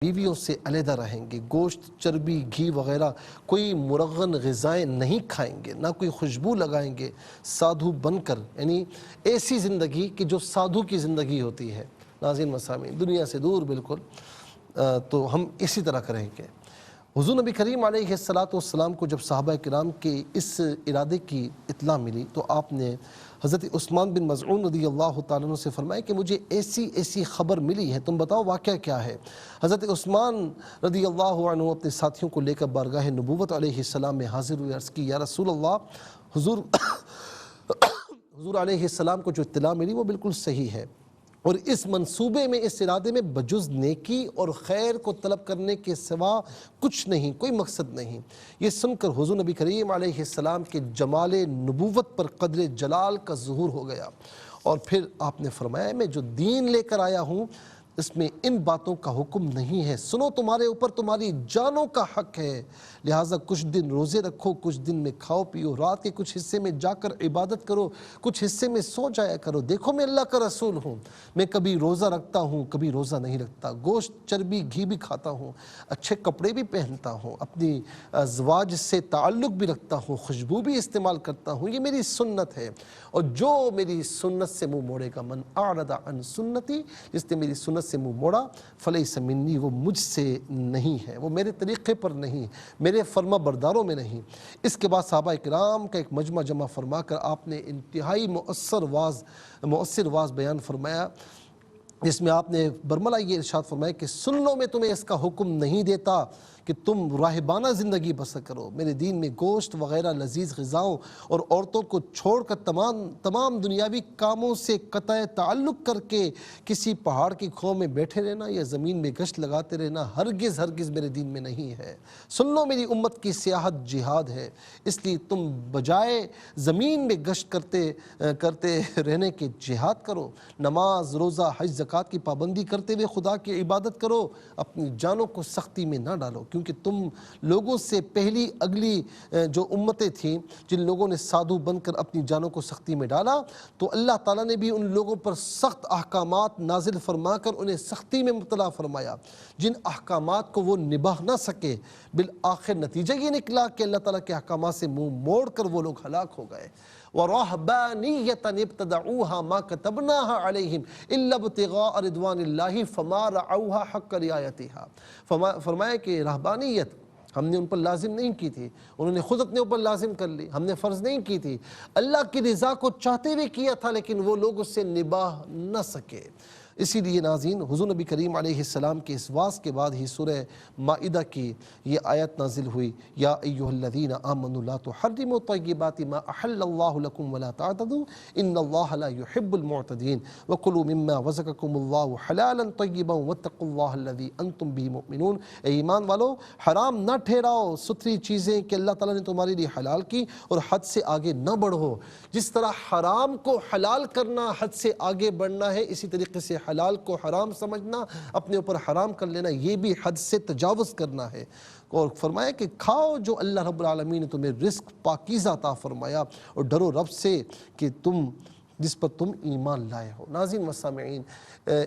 بیویوں سے علیحدہ رہیں گے، گوشت، چربی، گھی وغیرہ کوئی مرغن غذائیں نہیں کھائیں گے، نہ کوئی خوشبو لگائیں گے، سادھو بن کر، یعنی ایسی زندگی کہ جو سادھو کی زندگی ہوتی ہے۔ ناظرین مسامعین، دنیا سے دور بالکل، تو ہم اسی طرح کریں گے۔ حضور نبی کریم علیہ السلام کو جب صحابہ کرام کے اس ارادے کی اطلاع ملی تو آپ نے حضرت عثمان بن مظعون رضی اللہ تعالیٰ عنہ سے فرمایا کہ مجھے ایسی خبر ملی ہے، تم بتاؤ واقعہ کیا ہے۔ حضرت عثمان رضی اللہ عنہ اپنے ساتھیوں کو لے کر بارگاہ نبوت علیہ السلام میں حاضر ہوئے، عرض کی یا رسول اللہ، حضور علیہ السلام کو جو اطلاع ملی وہ بالکل صحیح ہے، اور اس منصوبے میں، اس ارادے میں بجز نیکی اور خیر کو طلب کرنے کے سوا کچھ نہیں، کوئی مقصد نہیں۔ یہ سن کر حضور نبی کریم علیہ السلام کے جمال نبوت پر قدر جلال کا ظہور ہو گیا، اور پھر آپ نے فرمایا میں جو دین لے کر آیا ہوں اس میں ان باتوں کا حکم نہیں ہے، سنو تمہارے اوپر تمہاری جانوں کا حق ہے، لہٰذا کچھ دن روزے رکھو، کچھ دن میں کھاؤ پیو، رات کے کچھ حصے میں جا کر عبادت کرو، کچھ حصے میں سو جایا کرو، دیکھو میں اللہ کا رسول ہوں، میں کبھی روزہ رکھتا ہوں کبھی روزہ نہیں رکھتا، گوشت، چربی، گھی بھی کھاتا ہوں، اچھے کپڑے بھی پہنتا ہوں، اپنی ازواج سے تعلق بھی رکھتا ہوں، خوشبو بھی استعمال کرتا ہوں، یہ میری سنت ہے، اور جو میری سنت سے منہ موڑے گا، من اعرض عن سنتی، جس نے میری سنت سے منہ موڑا، فلیس منی، وہ مجھ سے نہیں ہے، وہ میرے طریقے پر نہیں، میرے فرما برداروں میں نہیں۔ اس کے بعد صحابہ کرام کا ایک مجمع جمع فرما کر آپ نے انتہائی مؤثر واز بیان فرمایا، جس میں آپ نے برملا یہ ارشاد فرمایا کہ سن لو، میں تمہیں اس کا حکم نہیں دیتا کہ تم راہبانہ زندگی بسر کرو، میرے دین میں گوشت وغیرہ لذیذ غذاؤں اور عورتوں کو چھوڑ کر تمام دنیاوی کاموں سے قطع تعلق کر کے کسی پہاڑ کی کھو میں بیٹھے رہنا یا زمین میں گشت لگاتے رہنا ہرگز میرے دین میں نہیں ہے۔ سن لو، میری امت کی سیاحت جہاد ہے، اس لیے تم بجائے زمین میں گشت کرتے رہنے کے جہاد کرو، نماز، روزہ، حج، زکوٰۃ کی پابندی کرتے ہوئے خدا کی عبادت کرو، اپنی جانوں کو سختی میں نہ ڈالو، کیونکہ تم لوگوں سے پہلی اگلی جو امتیں تھیں جن لوگوں نے سادھو بن کر اپنی جانوں کو سختی میں ڈالا، تو اللہ تعالیٰ نے بھی ان لوگوں پر سخت احکامات نازل فرما کر انہیں سختی میں مبتلا فرمایا، جن احکامات کو وہ نبھا نہ سکے، بالآخر نتیجہ یہ نکلا کہ اللہ تعالیٰ کے احکامات سے منہ موڑ کر وہ لوگ ہلاک ہو گئے۔ وَرَهْبَانِيَّةً ابْتَدَعُوهَا مَا كَتَبْنَاهَا عَلَيْهِمْ إِلَّا ابْتِغَاءَ رِضْوَانِ اللَّهِ فَمَا رَعَوْهَا حَقَّ رِعَایَتِهَا، فرمایا کہ رہبانیت ہم نے ان پر لازم نہیں کی تھی، انہوں نے خود اپنے اوپر لازم کر لی، ہم نے فرض نہیں کی تھی، اللہ کی رضا کو چاہتے ہوئے کیا تھا لیکن وہ لوگ اس سے نباہ نہ سکے۔ اسی لیے ناظرین، حضور نبی کریم علیہ السلام کے اس واز کے بعد ہی سورہ مائدہ کی یہ آیت نازل ہوئی، یا ایھا الذین آمنوا لا تحرموا طیبات ما احل اللہ لکم ولا تعتدوا ان اللہ لا يحب المعتدین وکلوا مما رزقکم اللہ حلالا طیبا واتقوا اللہ الذی انتم به مؤمنون، اے ایمان والو، حرام نہ ٹھہراؤ ستھری چیزیں کہ اللہ تعالیٰ نے تمہارے لیے حلال کی، اور حد سے آگے نہ بڑھو۔ جس طرح حرام کو حلال کرنا حد سے آگے بڑھنا ہے، اسی طریقے سے حلال کو حرام سمجھنا، اپنے اوپر حرام کر لینا، یہ بھی حد سے تجاوز کرنا ہے۔ اور فرمایا کہ کھاؤ جو اللہ رب العالمین نے تمہیں رزق پاکیزہ عطا فرمایا، اور ڈرو رب سے کہ جس پر تم ایمان لائے ہو۔ ناظرین مسامعین،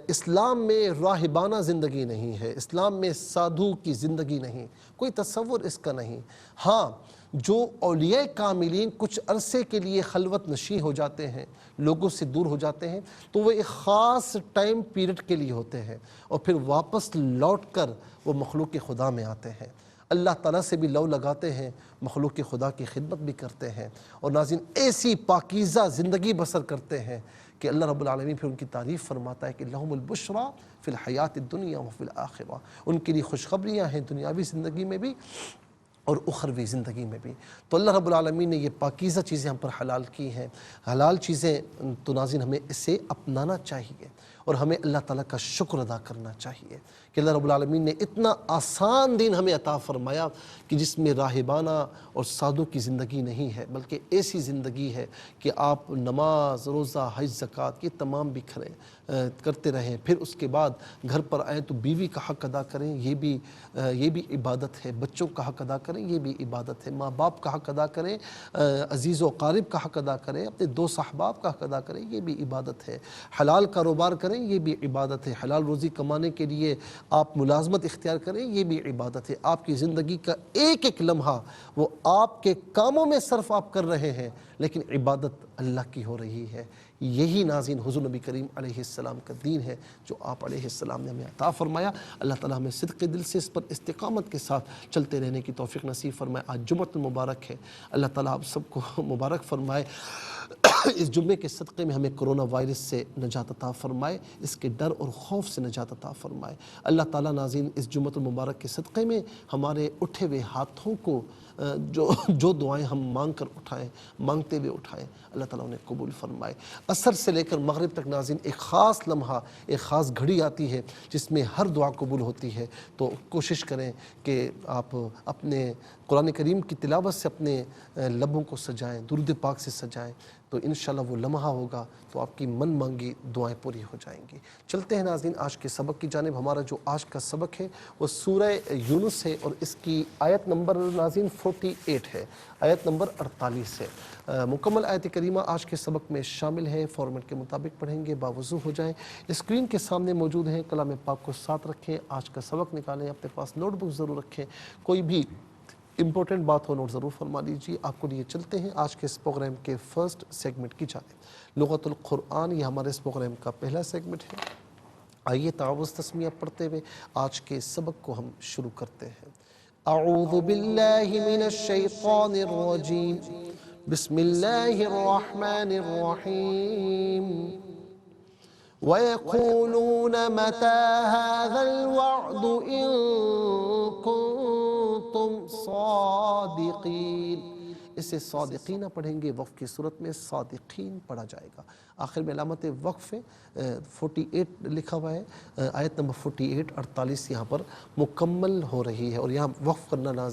اسلام میں راہبانہ زندگی نہیں ہے، اسلام میں سادھو کی زندگی نہیں، کوئی تصور اس کا نہیں۔ ہاں، جو اولیاء کاملین کچھ عرصے کے لیے خلوت نشین ہو جاتے ہیں، لوگوں سے دور ہو جاتے ہیں، تو وہ ایک خاص ٹائم پیریڈ کے لیے ہوتے ہیں، اور پھر واپس لوٹ کر وہ مخلوق خدا میں آتے ہیں، اللہ تعالیٰ سے بھی لو لگاتے ہیں، مخلوق خدا کی خدمت بھی کرتے ہیں، اور ناظرین ایسی پاکیزہ زندگی بسر کرتے ہیں کہ اللہ رب العالمین پھر ان کی تعریف فرماتا ہے کہ لہم البشریٰ فی الحیات الدنیا وفی الآخرہ، ان کے لیے خوشخبریاں ہیں دنیاوی زندگی میں بھی اور اخروی زندگی میں بھی۔ تو اللہ رب العالمین نے یہ پاکیزہ چیزیں ہم پر حلال کی ہیں، حلال چیزیں، تو ناظرین ہمیں اسے اپنانا چاہیے، اور ہمیں اللہ تعالیٰ کا شکر ادا کرنا چاہیے کہ اللہ رب العالمین نے اتنا آسان دین ہمیں عطا فرمایا کہ جس میں راہبانہ اور سادھو کی زندگی نہیں ہے، بلکہ ایسی زندگی ہے کہ آپ نماز، روزہ، حج، زکوٰۃ یہ تمام بھی کرتے رہیں، پھر اس کے بعد گھر پر آئیں تو بیوی کا حق ادا کریں، یہ بھی عبادت ہے، بچوں کا حق ادا کریں، یہ بھی عبادت ہے، ماں باپ کا حق ادا کریں، عزیز و قارب کا حق ادا کریں، اپنے دوست احباب کا حق ادا کریں، یہ بھی عبادت ہے، حلال کاروبار کریں، کریں یہ بھی عبادت ہے، حلال روزی کمانے کے لیے آپ ملازمت اختیار کریں یہ بھی عبادت ہے، آپ کی زندگی کا ایک ایک لمحہ وہ آپ کے کاموں میں صرف آپ کر رہے ہیں لیکن عبادت اللہ کی ہو رہی ہے۔ یہی ناظرین حضور نبی کریم علیہ السلام کا دین ہے جو آپ علیہ السلام نے ہمیں عطا فرمایا۔ اللہ تعالیٰ ہمیں صدق دل سے اس پر استقامت کے ساتھ چلتے رہنے کی توفیق نصیب فرمائے۔ آج جمعۃ المبارک ہے، اللہ تعالیٰ آپ سب کو مبارک فرمائے۔ اس جمعے کے صدقے میں ہمیں کرونا وائرس سے نجات عطا فرمائے، اس کے ڈر اور خوف سے نجات عطا فرمائے۔ اللہ تعالیٰ ناظرین اس جمعۃ المبارک کے صدقے میں ہمارے اٹھے ہوئے ہاتھوں کو جو دعائیں ہم مانگتے ہوئے اٹھائیں، اللہ تعالیٰ انہیں قبول فرمائے۔ عصر سے لے کر مغرب تک ناظرین ایک خاص لمحہ، ایک خاص گھڑی آتی ہے جس میں ہر دعا قبول ہوتی ہے، تو کوشش کریں کہ آپ اپنے قرآن کریم کی تلاوت سے اپنے لبوں کو سجائیں، درود پاک سے سجائیں، تو انشاءاللہ وہ لمحہ ہوگا تو آپ کی من مانگی دعائیں پوری ہو جائیں گی۔ چلتے ہیں ناظرین آج کے سبق کی جانب۔ ہمارا جو آج کا سبق ہے وہ سورہ یونس ہے اور اس کی آیت نمبر ناظرین 48 ہے، آیت نمبر 48 ہے۔ مکمل آیت کریمہ آج کے سبق میں شامل ہے، فارمیٹ کے مطابق پڑھیں گے، باوضو ہو جائیں۔ اسکرین کے سامنے موجود ہیں، کلام پاک کو ساتھ رکھیں، آج کا سبق نکالیں، اپنے پاس نوٹ بک ضرور رکھیں، کوئی بھی امپورٹنٹ بات ہو نوٹ ضرور فرما لیجیے۔ آپ کو لیے چلتے ہیں آج کے اس پروگرام کے فرسٹ سیگمنٹ کی جانب، لغت القرآن، یہ ہمارے اس پروگرام کا پہلا سیگمنٹ ہے۔ آئیے تعوذ تسمیہ پڑھتے ہوئے آج کے سبق کو ہم شروع کرتے ہیں۔ اعوذ باللہ من الشیطان الرجیم، بسم اللہ الرحمن الرحیم۔ وَيَقُولُونَ مَتَى هَذَا الْوَعْدُ إِن كُنتُمْ صَادِقِينَ۔ اسے صادقین پڑھیں گے، وقف کی صورت میں صادقین پڑھا جائے گا۔ آخر میں علامت وقف 48 لکھا ہوا ہے، آیت نمبر 48 48 یہاں پر مکمل ہو رہی ہے، اور یہاں وقف کرنا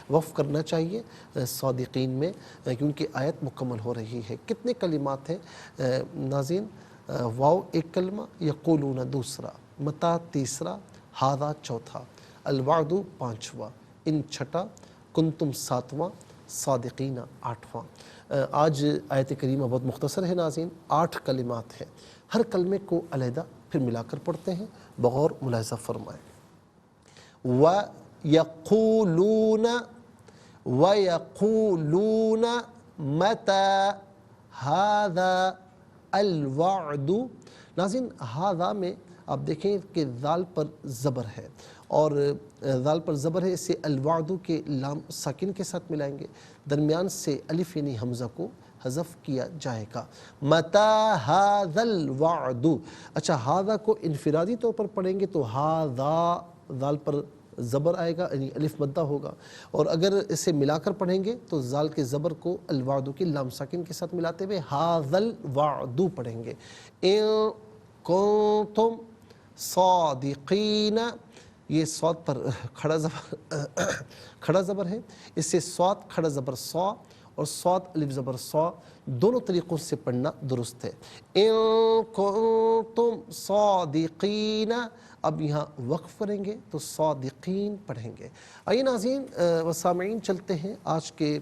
وقف کرنا چاہیے صادقین میں، کیونکہ آیت مکمل ہو رہی ہے۔ کتنے کلمات ہیں ناظرین؟ واو ایک کلمہ، یقولون دوسرا، متا تیسرا، ہاذا چوتھا، الوعد پانچواں، ان چھٹا، کنتم ساتواں، صادقین آٹھواں۔ آج آیت کریمہ بہت مختصر ہے ناظرین، 8 کلمات ہیں، ہر کلمے کو علیحدہ پھر ملا کر پڑھتے ہیں، بغور ملاحظہ فرمائیں۔ وَيَقُولُونَ وَيَقُولُونَ مَتَى هَذَا الوعد۔ ناظرین ہاذا میں آپ دیکھیں کہ ذال پر زبر ہے، اور ذال پر زبر ہے، اسے الوعد کے لام ساکن کے ساتھ ملائیں گے، درمیان سے الف یعنی حمزہ کو حذف کیا جائے گا۔ متی ھذا الوعد، اچھا ہاذا کو انفرادی طور پر پڑھیں گے تو ہاذا، ذال پر زبر آئے گا یعنی الف مدہ ہوگا، اور اگر اسے ملا کر پڑھیں گے تو ذال کے زبر کو الوعد کی لام ساکن کے ساتھ ملاتے ہوئے ھذا الوعد پڑھیں گے۔ ان کنتم صادقین، یہ صاد پر کھڑا زبر ہے، اس سے صاد کھڑا زبر صا اور صاد الف زبر صا دونوں طریقوں سے پڑھنا درست ہے۔ ان کنتم صادقین، اب یہاں وقف کریں گے تو صادقین پڑھیں گے۔ آئیے ناظرین و سامعین چلتے ہیں آج کے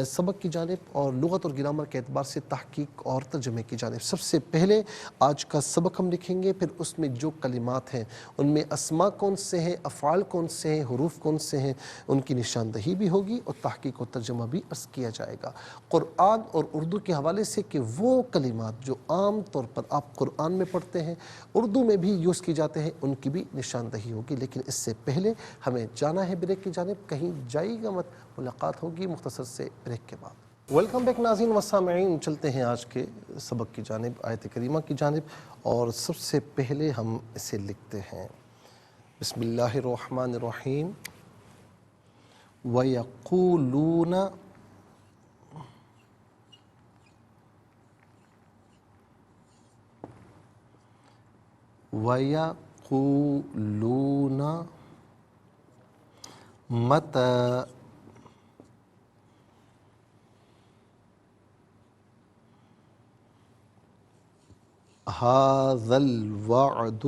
سبق کی جانب، اور لغت اور گرامر کے اعتبار سے تحقیق اور ترجمے کی جانب۔ سب سے پہلے آج کا سبق ہم لکھیں گے، پھر اس میں جو کلمات ہیں ان میں اسماء کون سے ہیں، افعال کون سے ہیں، حروف کون سے ہیں، ان کی نشاندہی بھی ہوگی اور تحقیق و ترجمہ بھی عرض کیا جائے گا۔ قرآن اور اردو کے حوالے سے کہ وہ کلمات جو عام طور پر آپ قرآن میں پڑھتے ہیں، اردو میں بھی یوز کی جاتے ہیں، ان کی بھی نشاندہی ہوگی، لیکن اس سے پہلے ہمیں جانا ہے بریک کی جانب، کہیں جائے گا مت، ملاقات ہوگی مختصر سے بریک کے بعد۔ ویلکم بیک ناظرین و سامعین، چلتے ہیں آج کے سبق کی جانب، آیت کریمہ کی جانب، اور سب سے پہلے ہم اسے لکھتے ہیں۔ بسم اللہ الرحمن الرحیم۔ وَيَقُولُونَ، وَيَقُولُونَ مَتَى هَذَا الْوَعْدُ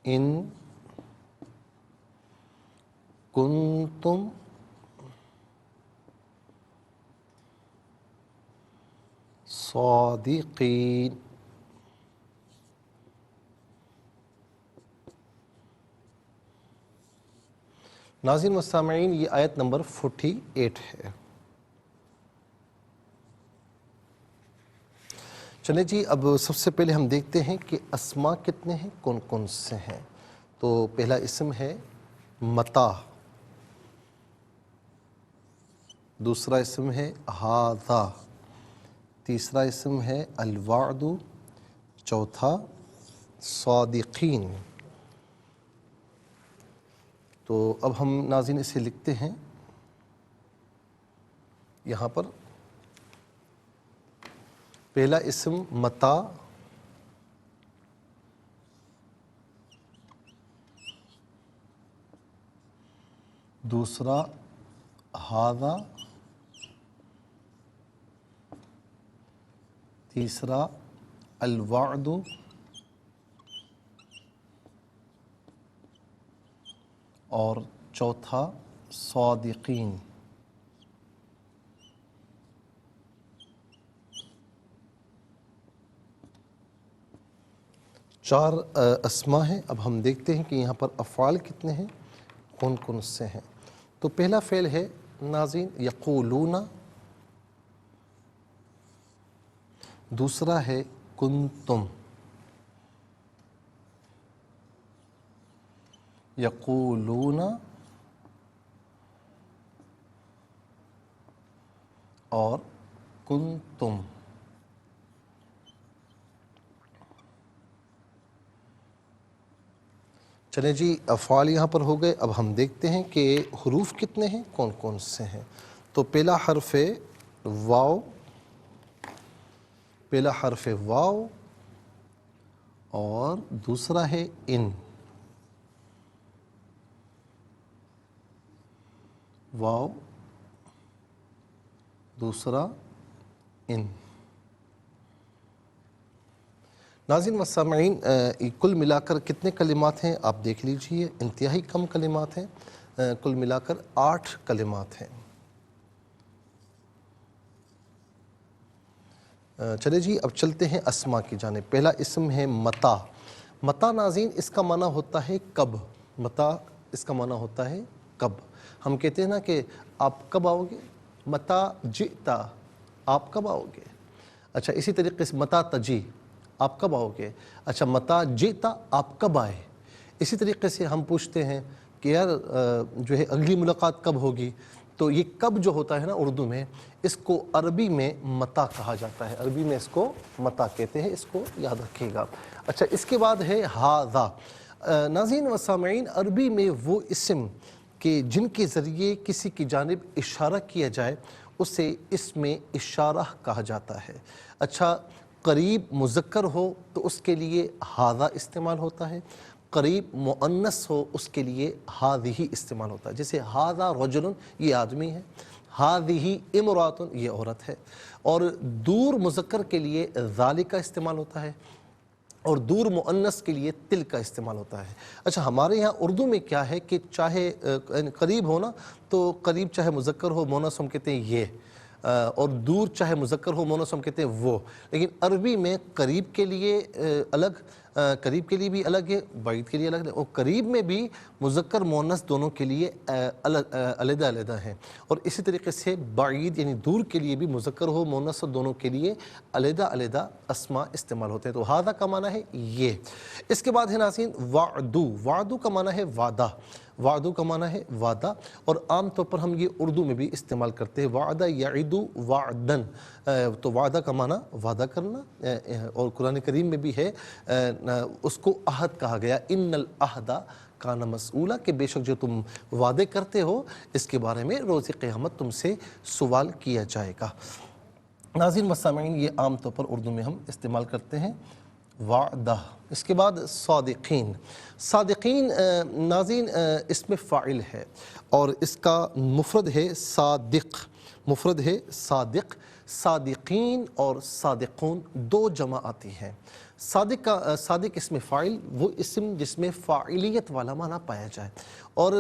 إِن كُنتُم صادقین. ناظرین و سامعین، یہ آیت نمبر 48 ہے. چلیں جی، اب سب سے پہلے ہم دیکھتے ہیں کہ اسماء کتنے ہیں، کون کون سے ہیں. تو پہلا اسم ہے متا، دوسرا اسم ہے ھذا، تیسرا اسم ہے الوعد، چوتھا صادقین. تو اب ہم ناظرین اسے لکھتے ہیں یہاں پر. پہلا اسم متا، دوسرا ھذا، تیسرا الوعد، اور چوتھا صادقین. چار اسماء ہیں. اب ہم دیکھتے ہیں کہ یہاں پر افعال کتنے ہیں، کون کون سے ہیں. تو پہلا فعل ہے ناظرین یقولون، دوسرا ہے کنتم، یقولون اور کنتم. چلیں جی، افعال یہاں پر ہو گئے. اب ہم دیکھتے ہیں کہ حروف کتنے ہیں، کون کون سے ہیں. تو پہلا حرف ہے واو، پہلا حرف واو، اور دوسرا ہے ان. واو، دوسرا ان. ناظرین و سامعین، کل ملا کر کتنے کلمات ہیں آپ دیکھ لیجئے. انتہائی کم کلمات ہیں، کل ملا کر 8 کلمات ہیں. چلے جی، اب چلتے ہیں اسماء کی جانب. پہلا اسم ہے متا. متا ناظرین اس کا معنی ہوتا ہے کب. متا اس کا معنی ہوتا ہے کب. ہم کہتے ہیں نا کہ آپ کب آؤ گے، متا جئتا، آپ کب آؤ گے. اچھا، اسی طریقے سے متا تجی، آپ کب آؤ گے. اچھا، متا جئتا، آپ کب آئے. اسی طریقے سے ہم پوچھتے ہیں کہ یار جو ہے اگلی ملاقات کب ہوگی. تو یہ کب جو ہوتا ہے نا اردو میں، اس کو عربی میں متا کہا جاتا ہے. عربی میں اس کو متا کہتے ہیں، اس کو یاد رکھیے گا. اچھا، اس کے بعد ہے ھذا. ناظرین و سامعین، عربی میں وہ اسم کہ جن کے ذریعے کسی کی جانب اشارہ کیا جائے اسے اسم اشارہ کہا جاتا ہے. اچھا، قریب مذکر ہو تو اس کے لیے ھذا استعمال ہوتا ہے، قریب مؤنث ہو اس کے لیے ھذہ استعمال ہوتا ہے. جیسے ھذا رجل، یہ آدمی ہے، ھذہ امرأۃ، یہ عورت ہے. اور دور مذکر کے لیے ذالک استعمال ہوتا ہے، اور دور مؤنث کے لیے تل کا استعمال ہوتا ہے. اچھا، ہمارے یہاں اردو میں کیا ہے کہ چاہے قریب ہونا تو قریب چاہے مذکر ہو مؤنث ہم کہتے ہیں یہ، اور دور چاہے مذکر ہو مؤنث ہم کہتے ہیں وہ. لیکن عربی میں قریب کے لیے الگ، قریب کے لیے بھی الگ ہے، بعید کے لیے الگ ہے. اور قریب میں بھی مذکر مؤنث دونوں کے لیے علیحدہ علیحدہ ہیں. اور اسی طریقے سے بعید یعنی دور کے لیے بھی مذکر ہو مؤنث دونوں کے لیے علیحدہ علیحدہ اسماء استعمال ہوتے ہیں. تو ھذا کا معنی ہے یہ. اس کے بعد ہے ناظرین وعدو. وعدو کا معنی ہے وعدہ. وعدو کا معنی ہے وعدہ، اور عام طور پر ہم یہ اردو میں بھی استعمال کرتے ہیں. وعدہ یعد وعدن، تو وعدہ کا معنی وعدہ کرنا. اور قرآن کریم میں بھی ہے، اس کو عہد کہا گیا. ان العہد کان مسئولا، کہ بے شک جو تم وعدے کرتے ہو اس کے بارے میں روز قیامت تم سے سوال کیا جائے گا. ناظرین و سامعین، یہ عام طور پر اردو میں ہم استعمال کرتے ہیں وعدہ. اس کے بعد صادقین. صادقین ناظرین اس میں فاعل ہے، اور اس کا مفرد ہے صادق. مفرد ہے صادق. صادقین اور صادقون دو جمع آتی ہیں۔ صادق اسم فاعل وہ اسم جس میں فاعلیت والا معنی پایا جائے، اور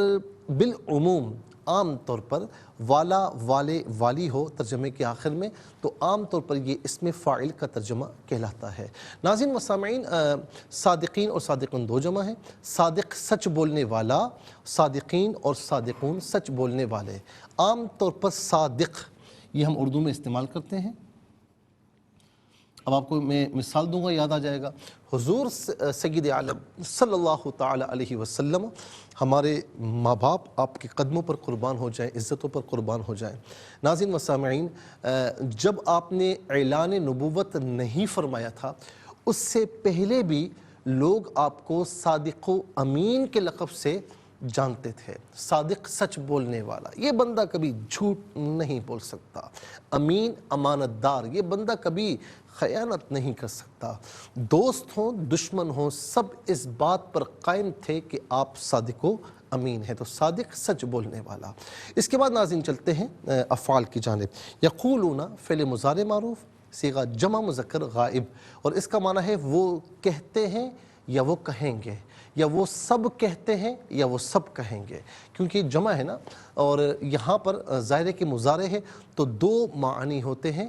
بالعموم عام طور پر والا، والے، والی ہو ترجمے کے آخر میں تو عام طور پر یہ اسم فاعل کا ترجمہ کہلاتا ہے۔ ناظرین و سامعین، صادقین اور صادقون دو جمع ہیں۔ صادق سچ بولنے والا، صادقین اور صادقون سچ بولنے والے۔ عام طور پر صادق یہ ہم اردو میں استعمال کرتے ہیں۔ اب آپ کو میں مثال دوں گا، یاد آ جائے گا۔ حضور سید عالم صلی اللہ تعالی علیہ وسلم، ہمارے ماں باپ آپ کے قدموں پر قربان ہو جائیں، عزتوں پر قربان ہو جائیں۔ ناظرین و سامعین، جب آپ نے اعلان نبوت نہیں فرمایا تھا، اس سے پہلے بھی لوگ آپ کو صادق و امین کے لقب سے جانتے تھے۔ صادق سچ بولنے والا، یہ بندہ کبھی جھوٹ نہیں بول سکتا۔ امین امانت دار، یہ بندہ کبھی خیانت نہیں کر سکتا۔ دوست ہوں دشمن ہوں سب اس بات پر قائم تھے کہ آپ صادق و امین ہیں۔ تو صادق سچ بولنے والا۔ اس کے بعد ناظرین چلتے ہیں افعال کی جانب۔ یقولون فعل مضارع معروف، صیغہ جمع مذکر غائب، اور اس کا معنی ہے وہ کہتے ہیں یا وہ کہیں گے، یا وہ سب کہتے ہیں یا وہ سب کہیں گے، کیونکہ جمع ہے نا، اور یہاں پر ظاہر ہے کہ مضارع ہے تو دو معنی ہوتے ہیں،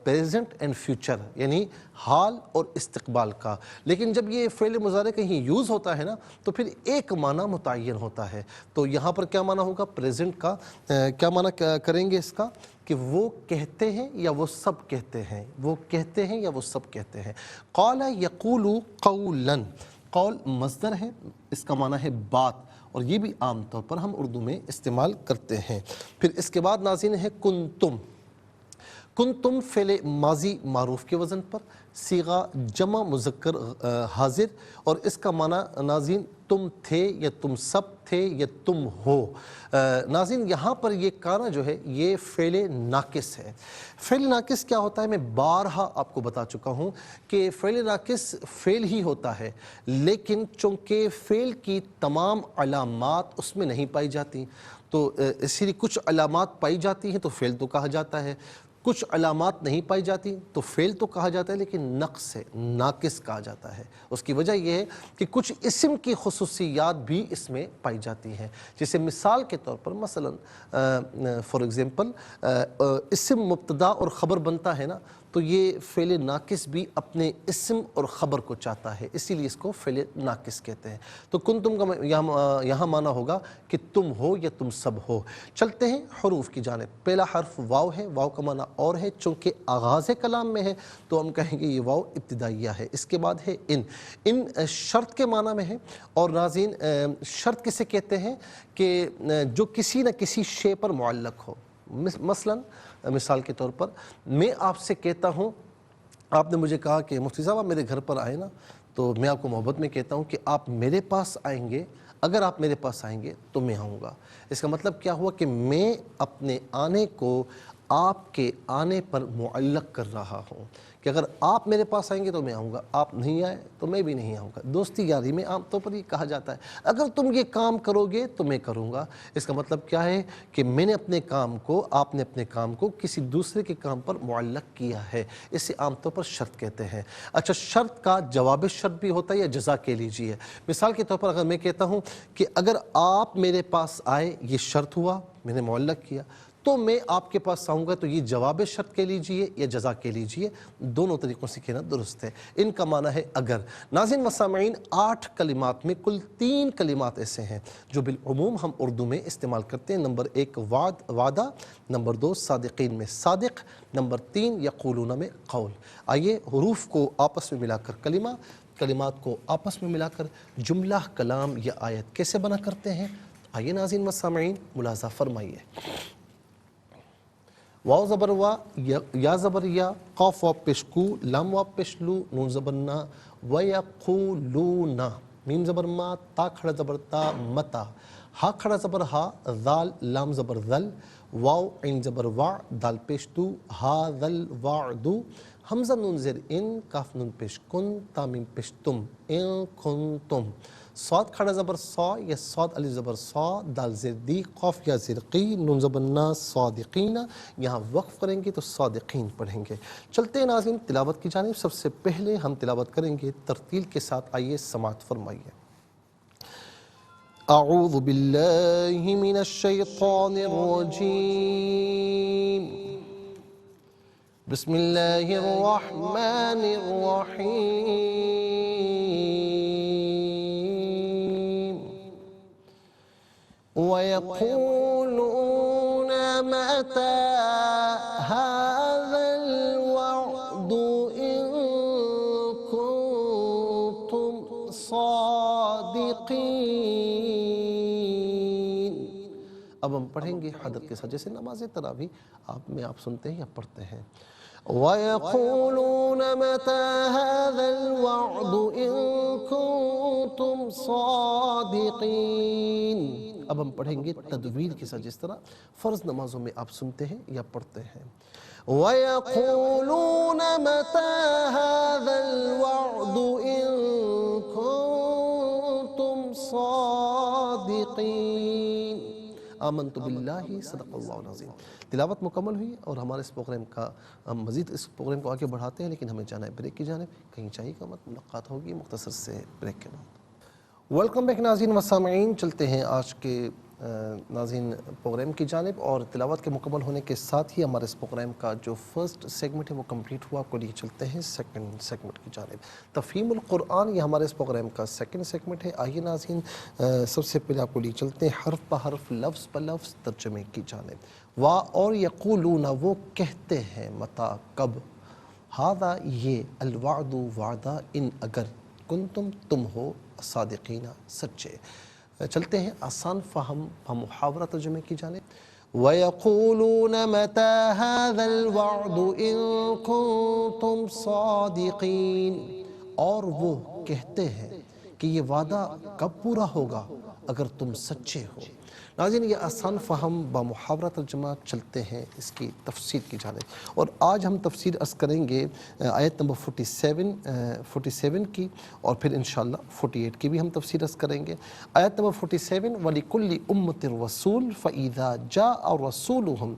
پریزنٹ اینڈ فیوچر، یعنی حال اور استقبال کا۔ لیکن جب یہ فعل مضارع کہیں یوز ہوتا ہے نا تو پھر ایک معنی متعین ہوتا ہے۔ تو یہاں پر کیا معنی ہوگا؟ پریزنٹ کا کیا معنی کریں گے اس کا؟ کہ وہ کہتے ہیں یا وہ سب کہتے ہیں، وہ کہتے ہیں یا وہ سب کہتے ہیں۔ قال یقول قولا، قول مصدر ہے، اس کا معنی ہے بات، اور یہ بھی عام طور پر ہم اردو میں استعمال کرتے ہیں۔ پھر اس کے بعد ناظرین ہے کنتم۔ کنتم فعل ماضی معروف کے وزن پر، صیغہ جمع مذکر حاضر، اور اس کا معنی ناظرین تم تھے یا تم سب تھے یا تم ہو۔ ناظرین یہاں پر یہ کانا جو ہے یہ فعل ناقص ہے۔ فعل ناقص کیا ہوتا ہے؟ میں بارہا آپ کو بتا چکا ہوں کہ فعل ناقص فعل ہی ہوتا ہے، لیکن چونکہ فعل کی تمام علامات اس میں نہیں پائی جاتی، تو اسی لیے کچھ علامات پائی جاتی ہیں تو فعل تو کہا جاتا ہے، کچھ علامات نہیں پائی جاتی تو فعل تو کہا جاتا ہے لیکن نقص ہے، ناقص کہا جاتا ہے۔ اس کی وجہ یہ ہے کہ کچھ اسم کی خصوصیات بھی اس میں پائی جاتی ہیں، جیسے مثال کے طور پر مثلا فار ایگزامپل اسم مبتدا اور خبر بنتا ہے نا، تو یہ فعل ناقص بھی اپنے اسم اور خبر کو چاہتا ہے، اسی لیے اس کو فعل ناقص کہتے ہیں۔ تو کنتم کا یہاں معنی ہوگا کہ تم ہو یا تم سب ہو۔ چلتے ہیں حروف کی جانب۔ پہلا حرف واو ہے، واو کا معنی اور ہے، چونکہ آغاز کلام میں ہے تو ہم کہیں گے یہ واو ابتدائیہ ہے۔ اس کے بعد ہے ان شرط کے معنی میں ہے، اور ناظرین شرط کسے کہتے ہیں؟ کہ جو کسی نہ کسی شے پر معلق ہو۔ مثال کے طور پر میں آپ سے کہتا ہوں، آپ نے مجھے کہا کہ مفتی صاحب آپ میرے گھر پر آئے نا، تو میں آپ کو محبت میں کہتا ہوں کہ آپ میرے پاس آئیں گے، اگر آپ میرے پاس آئیں گے تو میں آؤں گا۔ اس کا مطلب کیا ہوا کہ میں اپنے آنے کو آپ کے آنے پر معلق کر رہا ہوں، کہ اگر آپ میرے پاس آئیں گے تو میں آؤں گا، آپ نہیں آئے تو میں بھی نہیں آؤں گا۔ دوستی یاری میں عام طور پر یہ کہا جاتا ہے اگر تم یہ کام کرو گے تو میں کروں گا۔ اس کا مطلب کیا ہے کہ میں نے اپنے کام کو، آپ نے اپنے کام کو کسی دوسرے کے کام پر معلق کیا ہے، اسے عام طور پر شرط کہتے ہیں۔ اچھا، شرط کا جواب شرط بھی ہوتا ہے یا جزا کہہ لیجیے۔ مثال کے طور پر اگر میں کہتا ہوں کہ اگر آپ میرے پاس آئے، یہ شرط ہوا، میں نے معلق کیا، تو میں آپ کے پاس آؤں گا، تو یہ جواب شرط کہہ لیجئے یا جزا کہہ لیجئے، دونوں طریقوں سے کہنا درست ہے۔ ان کا معنی ہے اگر۔ ناظرین و سامعین، 8 کلمات میں کل 3 کلمات ایسے ہیں جو بالعموم ہم اردو میں استعمال کرتے ہیں۔ نمبر 1 وعدہ، نمبر 2 صادقین میں صادق، نمبر 3 یقولون میں قول۔ آئیے حروف کو آپس میں ملا کر کلمات کو آپس میں ملا کر جملہ، کلام یا آیت کیسے بنا کرتے ہیں، آئیے ناظرین و سامعین ملاحظہ فرمائیے۔ واو زبر وا، یا زبر یا، قاف واو پیش کو، لام واو پیش لو، نون زبر نا، ویقولون، میم زبر ما، تا کھڑا زبر تا، متا، ہا کھڑا زبر ہا، ذال لام زبر ذل، واو عین زبر وا، دال پیش دو، ہا ذل وعدو، حمزہ نون زیر ان، کاف نون پیش کن، تامیم پیش تم، ان کنتم، صاد کھڑا زبر صا یا صاد الف زبر صا، دال زیر دی، قاف یا زیر قی، نون زبر نا، صادقین، یہاں وقف کریں گے تو صادقین پڑھیں گے۔ چلتے ہیں ناظرین تلاوت کی جانب۔ سب سے پہلے ہم تلاوت کریں گے ترتیل کے ساتھ، آئیے سماعت فرمائیے۔ اعوذ باللہ من الشیطان الرجیم، بسم اللہ الرحمن الرحیم، وَيَقُولُونَ مَتَى هَذَا الْوَعْدُ إِن كُنتُمْ صَادِقِينَ۔ اب ہم پڑھیں گے حدت کے ساتھ، جیسے نماز تراویح آپ سنتے ہیں یا پڑھتے ہیں۔ وَيَقُولُونَ مَتَى هَذَا الْوَعْدُ إِن كُنتُمْ صَادِقِينَ۔ اب ہم پڑھیں گے تدویر کے ساتھ، جس طرح فرض نمازوں میں آپ سنتے ہیں یا پڑھتے ہیں۔ وَيَقُولُونَ مَتَى هَذَا الْوَعْدُ إِن كُنتُمْ صَادِقِينَ۔ آمنت باللہ، صدق اللہ العظیم۔ تلاوت مکمل ہوئی اور ہمارے اس پروگرام کا ہم مزید اس پروگرام کو آگے بڑھاتے ہیں، لیکن ہمیں جانا ہے بریک کی جانب، کہیں چاہیے کا مت، ملاقات ہوگی مختصر سے بریک کے بعد۔ ویلکم بیک ناظرین و سامعین، چلتے ہیں آج کے ناظرین پروگرام کی جانب، اور تلاوت کے مکمل ہونے کے ساتھ ہی ہمارے اس پروگرام کا جو فرسٹ سیگمنٹ ہے وہ کمپلیٹ ہوا، آپ کو لیے چلتے ہیں سیکنڈ سیگمنٹ کی جانب۔ تفہیم القرآن یہ ہمارے اس پروگرام کا سیکنڈ سیگمنٹ ہے۔ آئیے ناظرین سب سے پہلے آپ کو لیے چلتے ہیں حرف بہ حرف، لفظ بہ لفظ ترجمے کی جانب۔ وا اور یقولون وہ کہتے ہیں، متا کب، ہذا یہ، الوعد وعدہ، ان اگر، کنتم تم ہو، صادقین سچے۔ چلتے ہیں آسان فہم محاورہ ترجمے کی جانب۔ وَيَقُولُونَ مَتَى هَذَا الْوَعْدُ إِن كُنتُمْ صَادِقِينَ، اور وہ کہتے ہیں کہ یہ وعدہ کب پورا ہوگا اگر تم سچے ہو۔ ناظرین یہ آسان فہم بمحاورہ ترجمہ، چلتے ہیں اس کی تفسیر کی جانب، اور آج ہم تفسیر عرض کریں گے آیت نمبر 47 کی، اور پھر انشاءاللہ 48 کی بھی ہم تفسیر عرض کریں گے۔ آیت نمبر 47، وَلِكُلِّ أُمَّةٍ رَسُولٌ فَإِذَا جَاءَ رَسُولُهُمْ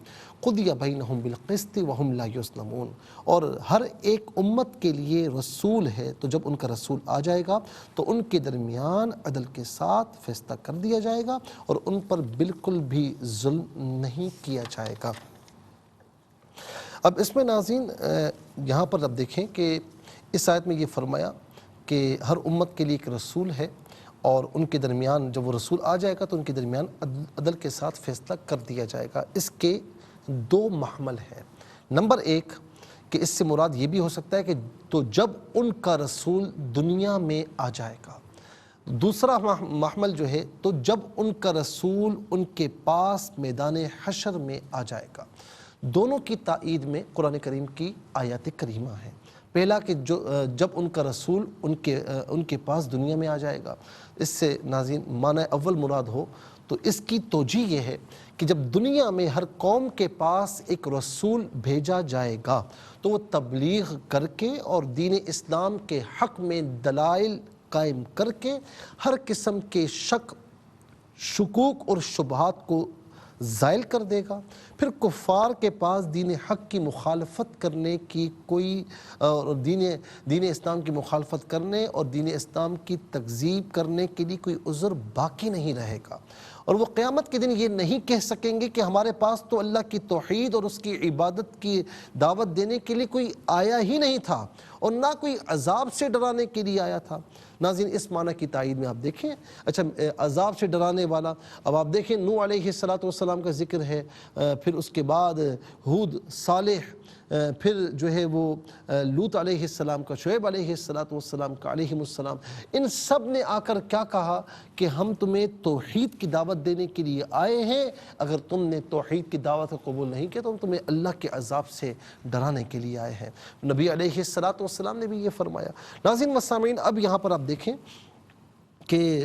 قُضِيَ بَيْنَهُمْ بِالْقِسْطِ وَهُمْ لَا يُظْلَمُونَ، اور ہر ایک امت کے لیے رسول ہے، تو جب ان کا رسول آ جائے گا تو ان کے درمیان عدل کے ساتھ فیصلہ کر دیا جائے گا، اور ان پر بالکل بھی ظلم نہیں کیا جائے گا۔ اب اس میں ناظرین یہاں پر اب دیکھیں کہ اس آیت میں یہ فرمایا کہ ہر امت کے لیے ایک رسول ہے، اور ان کے درمیان جب وہ رسول آ جائے گا تو ان کے درمیان عدل کے ساتھ فیصلہ کر دیا جائے گا۔ اس کے دو محمل ہیں۔ نمبر ایک کہ اس سے مراد یہ بھی ہو سکتا ہے کہ تو جب ان کا رسول دنیا میں آ جائے گا۔ دوسرا محمل جو ہے تو جب ان کا رسول ان کے پاس میدان حشر میں آ جائے گا۔ دونوں کی تائید میں قرآن کریم کی آیات کریمہ ہیں۔ پہلا کہ جب ان کا رسول ان کے پاس دنیا میں آ جائے گا، اس سے ناظرین معنی اول مراد ہو تو اس کی توجیہ یہ ہے کہ جب دنیا میں ہر قوم کے پاس ایک رسول بھیجا جائے گا تو وہ تبلیغ کر کے اور دین اسلام کے حق میں دلائل قائم کر کے ہر قسم کے شک، شکوک اور شبہات کو زائل کر دے گا۔ پھر کفار کے پاس دین حق کی مخالفت کرنے کی دین اسلام کی مخالفت کرنے اور دین اسلام کی تکذیب کرنے کے لیے کوئی عذر باقی نہیں رہے گا، اور وہ قیامت کے دن یہ نہیں کہہ سکیں گے کہ ہمارے پاس تو اللہ کی توحید اور اس کی عبادت کی دعوت دینے کے لیے کوئی آیا ہی نہیں تھا، اور نہ کوئی عذاب سے ڈرانے کے لیے آیا تھا۔ ناظرین اس معنی کی تائید میں آپ دیکھیں، اچھا عذاب سے ڈرانے والا، اب آپ دیکھیں نوح علیہ السلام کا ذکر ہے، پھر اس کے بعد ہود، صالح، پھر جو ہے وہ لوط علیہ السلام کا، شعیب علیہ السلام کا علیہم السلام، ان سب نے آ کر کیا کہا کہ ہم تمہیں توحید کی دعوت دینے کے لیے آئے ہیں، اگر تم نے توحید کی دعوت کو قبول نہیں کیا تو ہم تمہیں اللہ کے عذاب سے ڈرانے کے لیے آئے ہیں۔ نبی علیہ السلام نے بھی یہ فرمایا۔ ناظرین و سامعین اب یہاں پر آپ دیکھیں کہ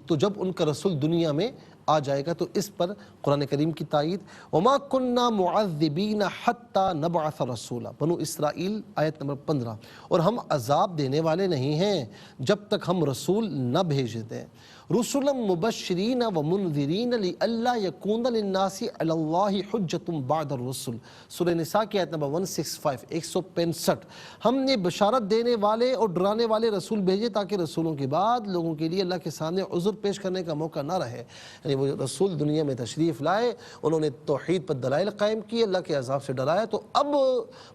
تو جب ان کا رسول دنیا میں آ جائے گا۔ تو اس پر قرآن کریم کی تائید، وَمَا كُنَّا مُعَذِّبِينَ حَتَّى نَبْعَثَ رَسُولًا، بنو اسرائیل آیت نمبر 15، اور ہم عذاب دینے والے نہیں ہیں جب تک ہم رسول نہ بھیج دیں۔ رُسُلًا مُبَشِّرِينَ وَمُنذِرِينَ لِئَلَّا يَكُونَ لِلنَّاسِ عَلَى اللَّهِ حُجَّةٌ بَعْدَ الرُّسُلِ، سورہ نساء کی آیت نمبر 165 165۔ ہم نے بشارت دینے والے اور ڈرانے والے رسول بھیجے تاکہ رسولوں کے بعد لوگوں کے لیے اللہ کے سامنے عذر پیش کرنے کا موقع نہ رہے۔ یعنی وہ رسول دنیا میں تشریف لائے، انہوں نے توحید پر دلائل قائم کی، اللہ کے عذاب سے ڈرایا، تو اب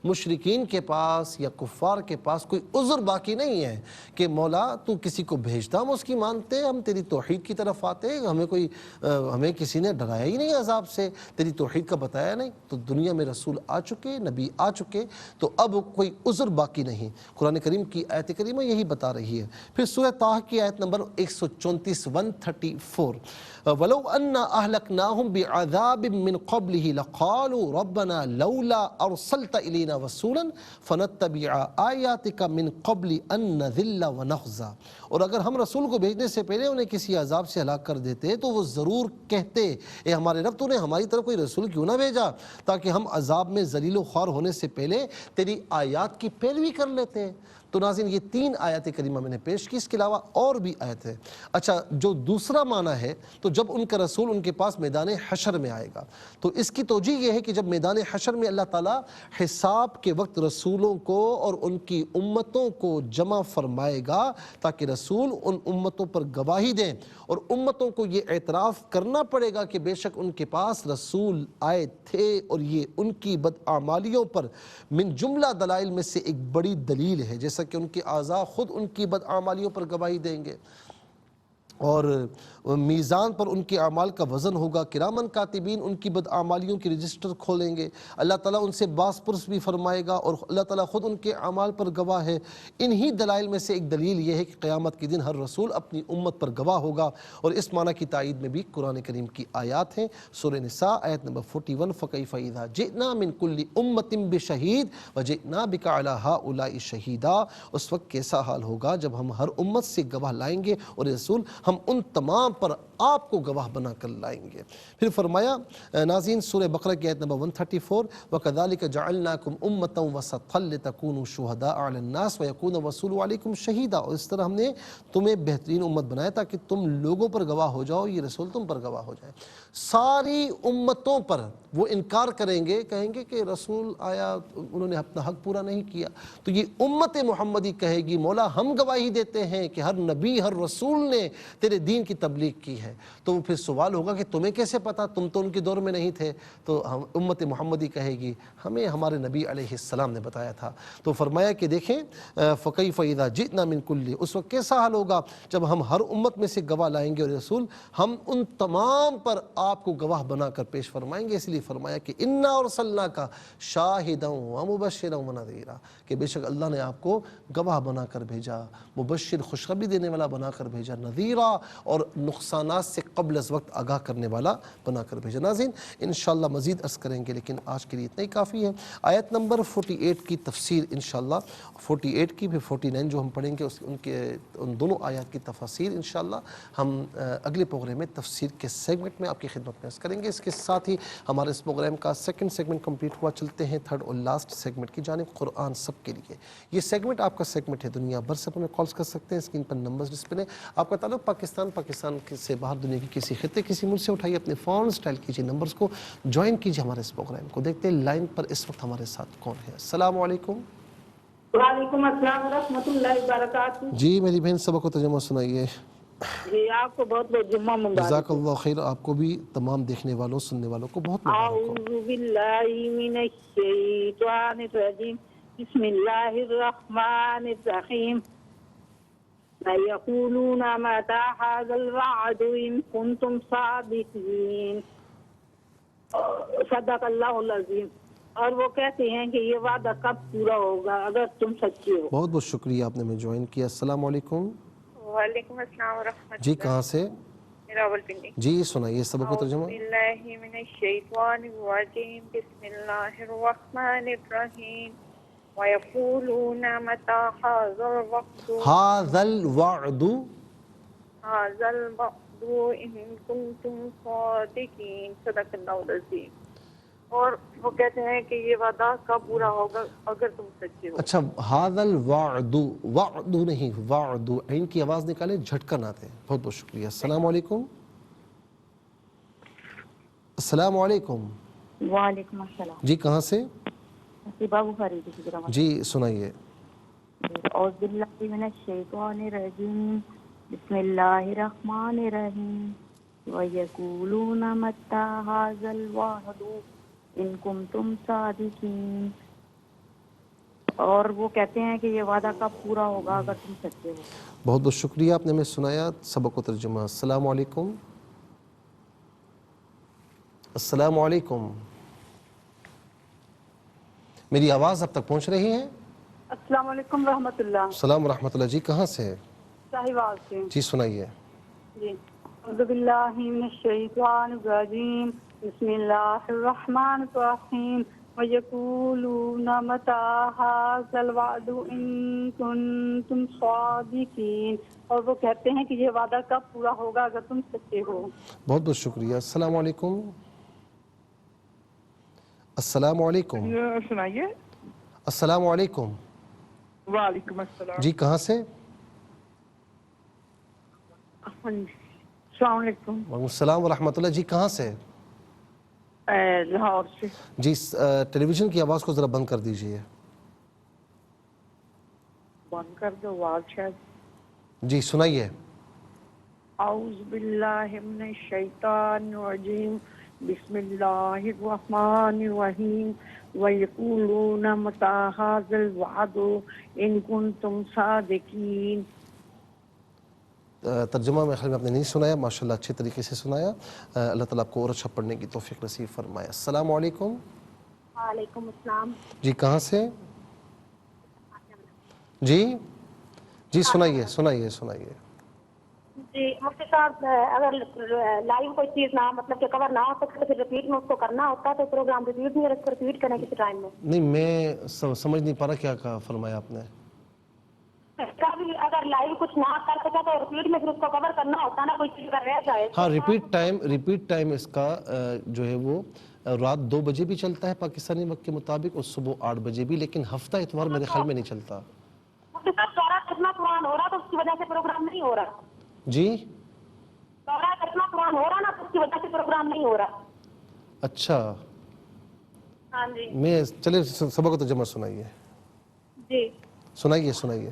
مشرکین کے پاس یا کفار کے پاس کوئی عذر باقی نہیں ہے کہ مولا تو کسی کو بھیجتا، ہم اس کی مانتے، ہم تیری توحید کی طرف آتے، ہمیں کسی نے ڈرایا ہی نہیں عذاب سے، تیری توحید کا بتایا نہیں۔ تو دنیا میں رسول آ چکے، نبی آ چکے، تو اب کوئی عذر باقی نہیں۔ قرآن کریم کی آیت کریمہ یہی بتا رہی ہے۔ پھر سورہ طٰ کی آیت نمبر 134 134، وَلَوْ أَنَّا أَهْلَكْنَاهُمْ بِعَذَابٍ مِّن قَبْلِهِ لَقَالُوا رَبَّنَا لَوْلَا أَرْسَلْتَ إِلَيْنَا رَسُولًا فَنَتَّبِعَ آيَاتِكَ مِن قَبْلِ أَن نَّذِلَّ وَنَخْزَىٰ، اور اگر ہم رسول کو بھیجنے سے پہلے انہیں کسی عذاب سے ہلاک کر دیتے تو وہ ضرور کہتے، اے ہمارے رب تو نے ہماری طرف کوئی رسول کیوں نہ بھیجا تاکہ ہم عذاب میں ذلیل و خوار ہونے سے پہلے تیری آیات کی پیروی کر لیتے۔ تو ناظرین یہ 3 آیات کریمہ میں نے پیش کی، اس کے علاوہ اور بھی آیت ہے۔ اچھا، جو دوسرا معنی ہے تو جب ان کا رسول ان کے پاس میدان حشر میں آئے گا، تو اس کی توجیہ یہ ہے کہ جب میدان حشر میں اللہ تعالیٰ حساب کے وقت رسولوں کو اور ان کی امتوں کو جمع فرمائے گا تاکہ رسول ان امتوں پر گواہی دیں، اور امتوں کو یہ اعتراف کرنا پڑے گا کہ بے شک ان کے پاس رسول آئے تھے، اور یہ ان کی بدعمالیوں پر من جملہ دلائل میں سے ایک بڑی دلیل ہے، جیسا کہ ان کے اعضاء خود ان کی بدعمالیوں پر گواہی دیں گے، اور میزان پر ان کے اعمال کا وزن ہوگا، کرامن کاتبین ان کی بدعمالیوں کی رجسٹر کھولیں گے، اللہ تعالیٰ ان سے باس پرس بھی فرمائے گا، اور اللہ تعالیٰ خود ان کے اعمال پر گواہ ہے۔ انہی دلائل میں سے ایک دلیل یہ ہے کہ قیامت کے دن ہر رسول اپنی امت پر گواہ ہوگا، اور اس معنی کی تائید میں بھی قرآن کریم کی آیات ہیں۔ سورہ نساء آیت نمبر 41، فَكَيْفَ إِذَا جِئْنَا مِن كُلِّ أُمَّةٍ بِشَهِيدٍ وَجِئْنَا بِكَ عَلَىٰ هَٰؤُلَاءِ شَهِيدًا، اس وقت کیسا حال ہوگا جب ہم ہر امت سے گواہ لائیں گے، اور رسول ہم ان تمام پر آپ کو گواہ بنا کر لائیں گے۔ پھر فرمایا ناظرین سورہ بقرہ کی آیت نمبر 134، وَكَذَلِكَ جَعَلْنَاكُمْ أُمَّةً وَسَطًا لِتَكُونُوا شُهَدَاءَ عَلَى النَّاسِ وَيَكُونَ الرَّسُولُ عَلَيْكُمْ شَهِيدًا، اور اس طرح ہم نے تمہیں بہترین امت بنایا تاکہ تم لوگوں پر گواہ ہو جاؤ، یہ رسول تم پر گواہ ہو جائے۔ ساری امتوں پر وہ انکار کریں گے، کہیں گے کہ رسول آیا، انہوں نے اپنا حق پورا نہیں کیا، تو یہ امت محمدی کہے گی مولا ہم گواہی دیتے ہیں کہ ہر نبی ہر رسول نے تیرے دین کی تبلیغ کی ہے۔ تو پھر سوال ہوگا کہ تمہیں کیسے پتا، تم تو ان کے دور میں نہیں تھے، تو امت محمدی کہے گی ہمیں ہمارے نبی علیہ السلام نے بتایا تھا۔ تو فرمایا کہ دیکھیں فَكَيْفَ إِذَا جِئْنَا مِن كُلِّ، اس وقت کیسا حال ہوگا جب ہم ہر امت میں سے گواہ لائیں گے، اور رسول ہم ان تمام پر آپ کو گواہ بنا کر پیش فرمائیں گے۔ اس لیے فرمایا کہ اِنَّا أَرْسَلْنَاكَ شَاهِدًا وَمُبَشِّرًا وَنَذِيرًا، کہ بے شک اللہ نے آپ کو گواہ بنا کر بھیجا، مبشر خوشخبری دینے والا بنا کر بھیجا، نذیرا اور نقصانات سے قبل از وقت آگاہ کرنے والا بنا کر بھیجا۔ ناظرین انشاءاللہ مزید عرض کریں گے، لیکن آج کے لیے اتنا ہی کافی ہے۔ آیت نمبر 48 کی تفسیر انشاءاللہ 48 کی پھر 49 جو ہم پڑھیں گے، ان دونوں آیات کی تفاسیر انشاءاللہ ہم اگلے پروگرام میں تفسیر کے سیگمنٹ میں آپ کی خدمت میں عرض کریں گے۔ اس کے ساتھ ہی ہمارے اس پروگرام کا سیکنڈ سیگمنٹ کمپلیٹ ہوا، چلتے ہیں تھرڈ اور لاسٹ سیگمنٹ کی جانب، قرآن سب کے لیے۔ یہ سیگمنٹ آپ کا سیگمنٹ ہے، دنیا بھر سے ہمیں کالز کر سکتے ہیں، اسکرین پر نمبرز ڈسپلے۔ آپ کا تعلق پاکستان سے باہر دنیا کی کسی خطے کسی ملک سے اٹھائیے، اپنے فون اسٹائل کیجیے، نمبرز کو جوائن کیجیے ہمارے اس پروگرام کو۔ دیکھتے ہیں لائن پر اس وقت ہمارے ساتھ کون ہے۔ السلام علیکم۔ وعلیکم السلام ورحمۃ اللہ وبرکاتہ۔ جی میری بہن سبق و ترجمہ سنائیے۔ جی آپ کو بہت بہت جمعہ مبارک۔ جزاک اللہ خیر، آپ کو بھی، تمام دیکھنے والوں سننے والوں کو بہت مبارک ہو۔ اعوذ باللہ من الشیطان الرجیم، بسم اللہ الرحمن الرحیم، وَيَقُولُونَ مَتَىٰ هَٰذَا الْوَعْدُ إِن كُنتُمْ صَادِقِينَ، صدق اللہ العظیم۔ اور وہ کہتے ہیں کہ یہ وعدہ کب پورا ہوگا اگر تم سچے ہو۔ بہت بہت شکریہ آپ نے ہمیں جوائن کیا۔ السلام علیکم۔ وعلیکم السلام ورحمۃ اللہ۔ جی کہاں سے؟ راولپنڈی۔ جی سنائیے سبق و ترجمہ۔ اعوذ باللہ من الشیطان الرجیم، بسم اللہ الرحمن الرحیم، وَيَقُولُونَ مَتَىٰ هَٰذَا الْوَعْدُ، هَٰذَا الْوَعْدُ، هَٰذَا الْوَعْدُ الوعد إن كنتم صادقين صدق اللہ العظیم. اور وہ کہتے ہیں کہ یہ وعدہ کب پورا ہوگا اگر تم سچے ہو. اچھا هذا الوعد، وعد نہیں وعد، عین کی آواز نکالیں، جھٹکا نہ دیں. بہت بہت شکریہ. السلام علیکم. السلام علیکم. وعلیکم السلام. جی کہاں سے؟ بابو فرید کی طرف. جی سنائیے. اعوذ باللہ من الشیطان الرجیم بسم اللہ الرحمن الرحیم وَيَقُولُونَ مَتَّى هَذَا الْوَعْدُ إِن كُنتُمْ صَادِقِينَ. اور وہ کہتے ہیں کہ یہ وعدہ کب پورا ہوگا اگر تم سچے ہو. بہت بہت شکریہ، آپ نے ہمیں سنایا. سبق و ترجمہ. السلام علیکم. السلام علیکم. میری آواز اب تک پہنچ رہی ہے؟ السلام علیکم ورحمۃ اللہ. السلام ورحمۃ اللہ. جی کہاں سے؟ شاہیوال سے. جی سنائیے. جی اعوذ باللہ من الشیطان الرجیم بسم اللہ الرحمن الرحیم وَيَقُولُونَ مَتَى هَذَا الْوَعْدُ إِن كُنتُمْ صَادِقِينَ. اور وہ کہتے ہیں کہ یہ وعدہ کب پورا ہوگا اگر تم سچے ہو. بہت بہت شکریہ. السلام علیکم. السلام علیکم. سنائیے. السلام علیکم. وعلیکم السلام. جی کہاں سے؟ السلام علیکم. وعلیکم السلام ورحمۃ اللہ. جی کہاں سے؟ لاہور سے. جی ٹیلی ویژن کی آواز کو ذرا بند کر دیجئے. بند کر دو آواز شاید. جی سنائیے. اعوذ باللہ من الشیطان الرجیم بسم اللہ الرحمن الرحیم وَيَقُولُونَ مَتَى هَذَا الْوَعْدُ إِن كُنتُمْ صَادِقِينَ. ترجمہ میں خیال میں آپ نے نہیں سنایا. ماشاءاللہ اچھے طریقے سے سنایا. اللہ تعالیٰ آپ کو اور اچھا پڑھنے کی توفیق نصیب فرمائے. السلام علیکم. وعلیکم السلام. جی کہاں سے؟ جی جی سنائیے سنائیے سنائیے. جی مفتی صاحب اگر لائیو کوئی چیز نہ مطلب کہ کور نہ ہو سکے تو پھر ریپیٹ میں اس کو کرنا ہوتا ہے تو پروگرام ریپیٹ نہیں اس کو ریپیٹ کرنے کسی ٹائم میں. نہیں میں سمجھ نہیں پا رہا کیا کہا فرمایا آپ نے. کبھی اگر لائیو کچھ نہ کر سکے تو ریپیٹ میں پھر اس کو کور کرنا ہوتا ہے نا کوئی چیز اگر رہ جائے. ہاں ریپیٹ ٹائم اس کا جو ہے وہ رات 2 بجے بھی چلتا ہے پاکستانی وقت کے مطابق اور صبح 8 بجے بھی، لیکن ہفتہ اتوار میرے خیال میں نہیں چلتا. مفتی صاحب دورہ ختمہ قرآن ہو رہا تو اس کی وجہ سے پروگرام نہیں ہو رہا. جی دورہ ختمہ قرآن ہو رہا نا تو اس کی وجہ سے پروگرام نہیں ہو رہا. اچھا ہاں جی. میں چلے سبق و ترجمہ سنائیے. جی سنائیے سنائیے.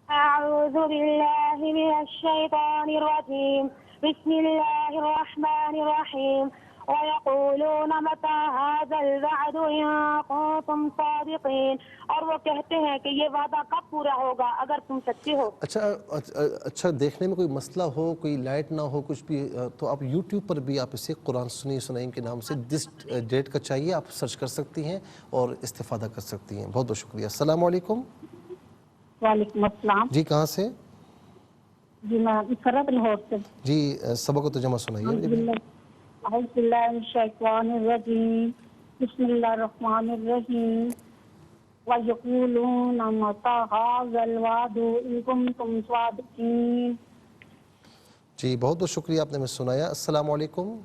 اعوذ باللہ من الشیطان الرجیم بسم اللہ الرحمن الرحیم وَيَقُولُونَ مَتَى هَذَا الْوَعْدُ إِن كُنتُمْ صَادِقِينَ. اور وہ کہتے ہیں کہ یہ وعدہ کب پورا ہوگا اگر تم سچے ہو. اچھا دیکھنے میں کوئی مسئلہ ہو، کوئی لائٹ نہ ہو، کچھ بھی، تو آپ یوٹیوب پر بھی آپ اسے قرآن سنائیں کے نام سے جس ڈیٹ کا چاہیے آپ سرچ کر سکتی ہیں اور استفادہ کر سکتی ہیں. بہت بہت شکریہ. السلام علیکم. وعلیکم السلام. جی کہاں سے؟ جی میں مسرت لاہور سے. جی سبق و ترجمہ سنائیے. اعوذ باللہ من الشیطان الرجیم بسم اللہ الرحمن الرحیم وَيَقُولُونَ مَتَى هَذَا الْوَعْدُ إِن كُنتُمْ صَادِقِينَ. جی بہت بہت شکریہ، آپ نے ہمیں سنایا. السلام علیکم.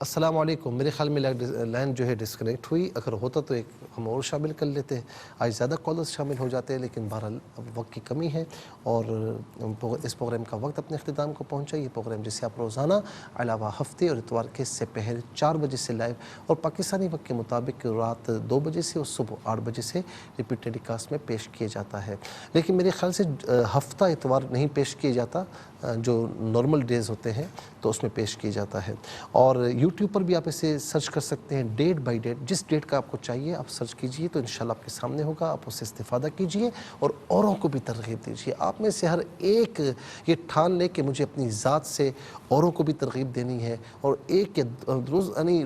السلام علیکم. میرے خیال میں لائن جو ہے ڈسکنیکٹ ہوئی. اگر ہوتا تو ایک ہم اور شامل کر لیتے. آج زیادہ کالرز شامل ہو جاتے ہیں، لیکن بہرحال اب وقت کی کمی ہے اور اس پروگرام کا وقت اپنے اختتام کو پہنچا. یہ پروگرام جسے آپ روزانہ علاوہ ہفتے اور اتوار کے سپہر 4 بجے سے لائیو اور پاکستانی وقت کے مطابق رات 2 بجے سے اور صبح 8 بجے سے ریپیٹ ٹیلی کاسٹ میں پیش کیا جاتا ہے. لیکن میرے خیال سے ہفتہ اتوار نہیں پیش کیا جاتا، جو نارمل ڈیز ہوتے ہیں تو اس میں پیش کیا جاتا ہے. اور یوٹیوب پر بھی آپ اسے سرچ کر سکتے ہیں ڈیٹ بائی ڈیٹ. جس ڈیٹ کا آپ کو چاہیے آپ سرچ کیجئے تو انشاءاللہ آپ کے سامنے ہوگا. آپ اسے استفادہ کیجئے اور اوروں کو بھی ترغیب دیجئے. آپ میں سے ہر ایک یہ ٹھان لے کہ مجھے اپنی ذات سے اوروں کو بھی ترغیب دینی ہے اور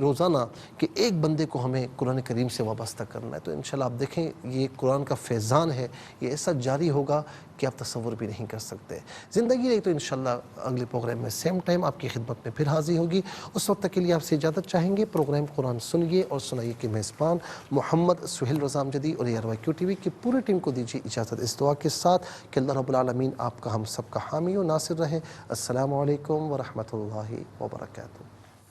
روزانہ کہ ایک بندے کو ہمیں قرآن کریم سے وابستہ کرنا ہے. تو انشاءاللہ آپ دیکھیں یہ قرآن کا فیضان ہے، یہ ایسا جاری ہوگا کہ آپ تصور بھی نہیں کر سکتے. زندگی رہی تو انشاءاللہ اگلے پروگرام میں سیم ٹائم آپ کی خدمت میں پھر حاضر ہوگی. اس وقت تک کے لیے لیے آپ سے اجازت چاہیں گے. پروگرام قرآن سنیے اور سنائیے کے میزبان محمد سہیل رضا امجدی اور ARYQ TV کی پوری ٹیم کو دیجیے اجازت اس دعا کے ساتھ کہ اللہ رب العالمین آپ کا ہم سب کا حامی و ناصر رہے. السلام علیکم ورحمۃ اللہ وبرکاتہ.